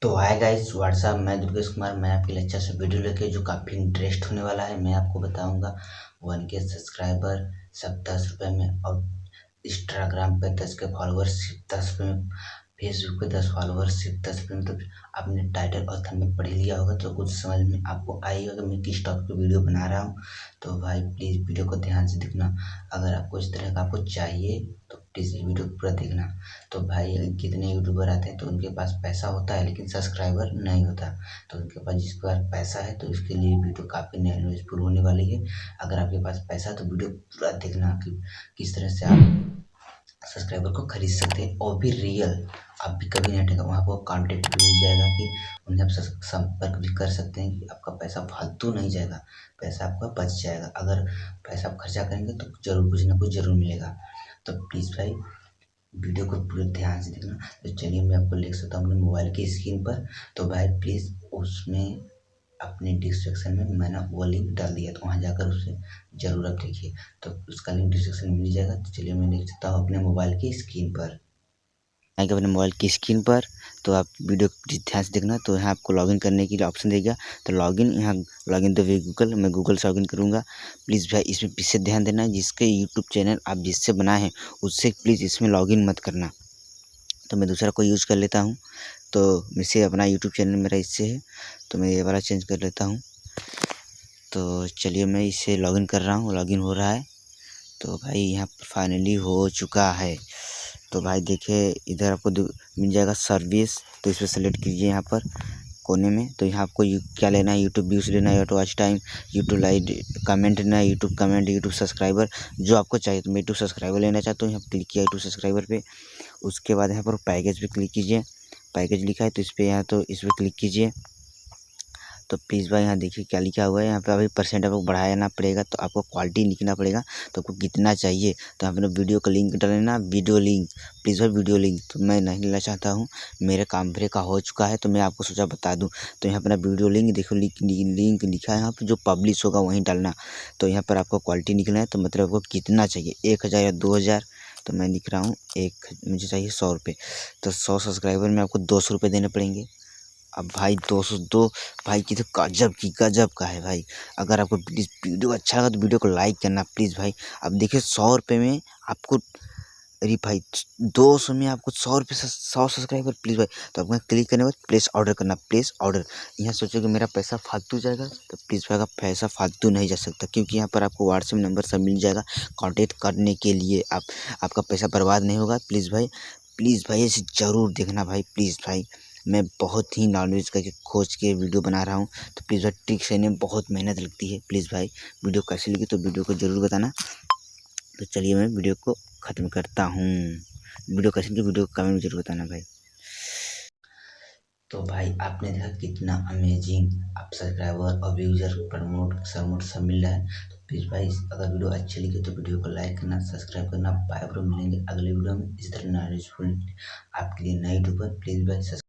तो hi guys what's up, मैं दुर्गेश कुमार। मैं आपके लिए अच्छा सा वीडियो लेके जो काफ़ी इंटरेस्ट होने वाला है, मैं आपको बताऊंगा। 1K सब्सक्राइबर सब 10 रुपये में, और इंस्टाग्राम पे 10K फॉलोअर्स सिर्फ 10 रुपये में, फेसबुक पे 10 फॉलोअर्स सिर्फ 10 रुपये में। तो आपने टाइटल और थंबनेल पढ़ लिया होगा तो कुछ समझ में आपको आई होगा मैं किस टॉपिक पे वीडियो बना रहा हूँ। तो भाई प्लीज़ वीडियो को ध्यान से देखना। अगर आपको इस तरह का आपको चाहिए तो प्लीज़ ये वीडियो पूरा देखना। तो भाई कितने यूट्यूबर आते हैं तो उनके पास पैसा होता है लेकिन सब्सक्राइबर नहीं होता। तो उनके पास जिसके पास पैसा है तो इसके लिए वीडियो काफ़ी नॉलेजफुल होने वाली है। अगर आपके पास पैसा है तो वीडियो पूरा देखना कि किस तरह से आप सब्सक्राइबर को खरीद सकते हैं, और भी रियल। आप भी कभी नहीं हटेगा, वहाँ आपको कॉन्टेक्ट भी मिल जाएगा कि उन्हें आप संपर्क भी कर सकते हैं कि आपका पैसा फालतू नहीं जाएगा, पैसा आपका बच जाएगा। अगर पैसा आप खर्चा करेंगे तो ज़रूर कुछ ना कुछ ज़रूर मिलेगा। तो प्लीज़ भाई वीडियो को पूरे ध्यान से देखना। तो चलिए मैं आपको ले सकता हूँ अपने मोबाइल की स्क्रीन पर। तो भाई प्लीज़ उसमें अपने डिस्क्रिप्शन में मैंने वो लिंक डाल दिया, तो वहाँ जाकर उसे ज़रूर आप देखिए। तो उसका लिंक डिस्क्रिप्शन में मिल जाएगा। तो चलिए मैं देख सकता हूँ अपने मोबाइल की स्क्रीन पर। आएगा अपने मोबाइल की स्क्रीन पर, तो आप वीडियो ध्यान से देखना। तो यहाँ आपको लॉगिन करने के लिए ऑप्शन देगा। तो लॉगिन, यहाँ लॉगिन द वे गूगल, मैं गूगल से लॉगिन करूँगा। प्लीज़ भाई इसमें पीछे ध्यान देना, जिसके यूट्यूब चैनल आप जिससे बनाए हैं उससे प्लीज़ इसमें लॉगिन मत करना। तो मैं दूसरा कोई यूज़ कर लेता हूँ। तो वैसे अपना यूट्यूब चैनल मेरा इससे है, तो मैं ये वाला चेंज कर लेता हूँ। तो चलिए मैं इसे लॉगिन कर रहा हूँ, लॉगिन हो रहा है। तो भाई यहाँ पर फाइनली हो चुका है। तो भाई देखिए इधर आपको मिल जाएगा सर्विस, तो इस पर सेलेक्ट कीजिए यहाँ पर कोने में। तो यहाँ आपको क्या लेना है, यूट्यूब व्यूज़ लेना है, YouTube watch time, YouTube like comment लेना है, यूट्यूब कमेंट, यूट्यूब सब्सक्राइबर, जो आपको चाहिए। तो मैं यूट्यूब सब्सक्राइबर लेना चाहता हूँ, यहाँ क्लिक किया यूट्यूब सब्सक्राइबर पे। उसके बाद यहाँ पर पैकेज पे क्लिक कीजिए, पैकेज लिखा है तो इस पर यहाँ तो इस पर क्लिक कीजिए। तो प्लीज़ भाई यहाँ देखिए क्या लिखा हुआ है, यहाँ पे अभी परसेंट आपको बढ़ाना पड़ेगा, तो आपको क्वालिटी लिखना पड़ेगा। तो आपको कितना चाहिए, तो यहाँ पे वीडियो का लिंक डालना, वीडियो लिंक, प्लीज़ भाई वीडियो लिंक। तो मैं नहीं लेना चाहता हूँ, मेरे काम भरे का हो चुका है, तो मैं आपको सोचा बता दूँ। तो यहाँ पर वीडियो लिंक देखो, लिंक लिखा है यहाँ पर, जो पब्लिश होगा वहीं डालना। तो यहाँ पर आपको क्वालिटी निकलना है, तो मतलब आपको कितना चाहिए, 1000 या 2000। तो मैं लिख रहा हूँ मुझे चाहिए 100 रुपये। तो 100 सब्सक्राइबर में आपको 200 रुपये देने पड़ेंगे। अब भाई 202 भाई की तो गजब का है भाई। अगर आपको प्लीज़ वीडियो अच्छा लगा तो वीडियो को लाइक करना प्लीज़ भाई। अब देखिए 100 रुपये में आपको, अरे भाई 200 में आपको 100 रुपये से 100 सब्सक्राइबर, प्लीज़ भाई। तो आपको क्लिक करने के बाद प्लेस ऑर्डर करना, प्लेस ऑर्डर। यहाँ सोचो कि मेरा पैसा फालतू जाएगा, तो प्लीज़ भाई आपका पैसा फालतू नहीं जा सकता, क्योंकि यहाँ पर आपको व्हाट्सएप नंबर सब मिल जाएगा कॉन्टेक्ट करने के लिए। आपका पैसा बर्बाद नहीं होगा। प्लीज़ भाई ऐसे ज़रूर देखना भाई, प्लीज़ भाई। मैं बहुत ही नॉलेज करके खोज के वीडियो बना रहा हूँ। तो प्लीज़ भाई ट्रिक से में बहुत मेहनत लगती है। प्लीज़ भाई वीडियो कैसी लगी तो वीडियो को ज़रूर बताना। तो चलिए मैं वीडियो को ख़त्म करता हूँ। वीडियो कैसी लगी वीडियो को कमेंट में ज़रूर बताना भाई। तो भाई आपने देखा कितना अमेजिंग आप सब्सक्राइबर और व्यूज़र प्रमोट सरमोट सब मिल रहा है। तो प्लीज़ भाई अगर वीडियो अच्छी लगी तो वीडियो को लाइक करना, सब्सक्राइब करना। बाय ब्रो, मिलेंगे अगले वीडियो में इस तरह नॉलेजफुल आपके लिए नए यूट्यूबर। प्लीज़ भाई